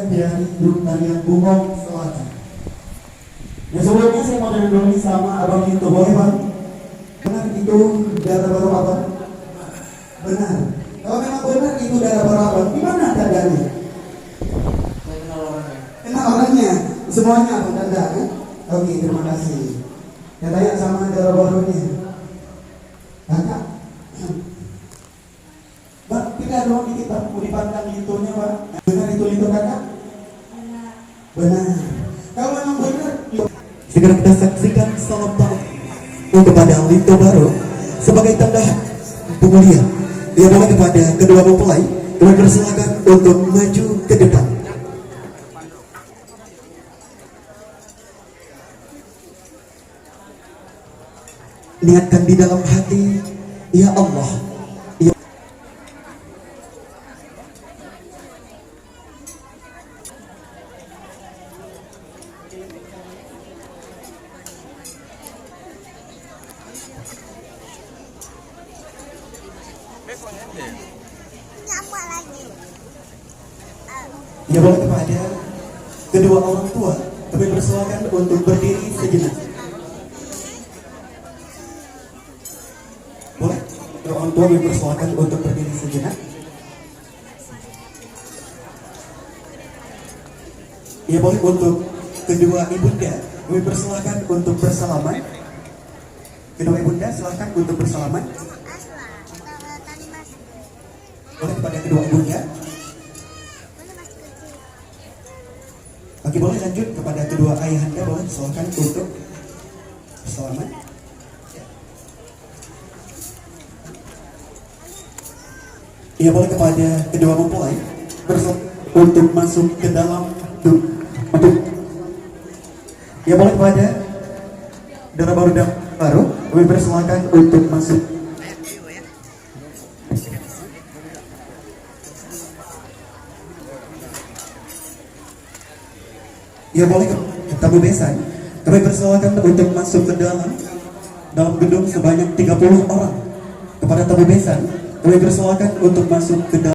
dari grup tarian Bungong Selatan. Ya sebelumnya saya mau dari dulu sama Abang Itu, boleh Bang? Benar itu darah baru Abang? Benar. Kalau memang benar itu darah baru Abang, gimana dadanya? Saya kenal orangnya. Kenal orangnya? Semuanya Abang Dada ya? Oke, terima kasih. Ya tanya sama darah barunya. Kakak. Bang, tidak dong dikit Bang, mau dipandang litonya Bang. Benar itu lito kakak? Benar. Kalau memang benar, segera kita saksikan salam tangan kepada Lito Baru sebagai tanda pemulihan. Dia boleh kepada kedua mempelai, kami persilakan untuk maju ke depan. Niatkan di dalam hati, ya Allah, ya Nyamuk lagi. Ya boleh kepada kedua orang tua, kami persilakan untuk berdiri sejenak. Boleh? Kedua orang tua kami persilakan untuk berdiri sejenak. Ya boleh untuk kedua ibunda, kami persilakan untuk bersalaman. Kedua ibunda silakan untuk bersalaman. Asla. Tadi masih. Boleh kepada kedua ibunda. Mana masih kecil. Oke, boleh lanjut kepada kedua ayahanda, boleh silakan untuk bersalaman. Ya boleh kepada kedua mempelai untuk masuk ke dalam untuk ya boleh kepada darah baru dan baru kami persilakan untuk masuk. Ya boleh ke tamu besan kami persilakan untuk masuk ke dalam gedung sebanyak 30 orang. Kepada tamu besan kami persilakan untuk masuk ke dalam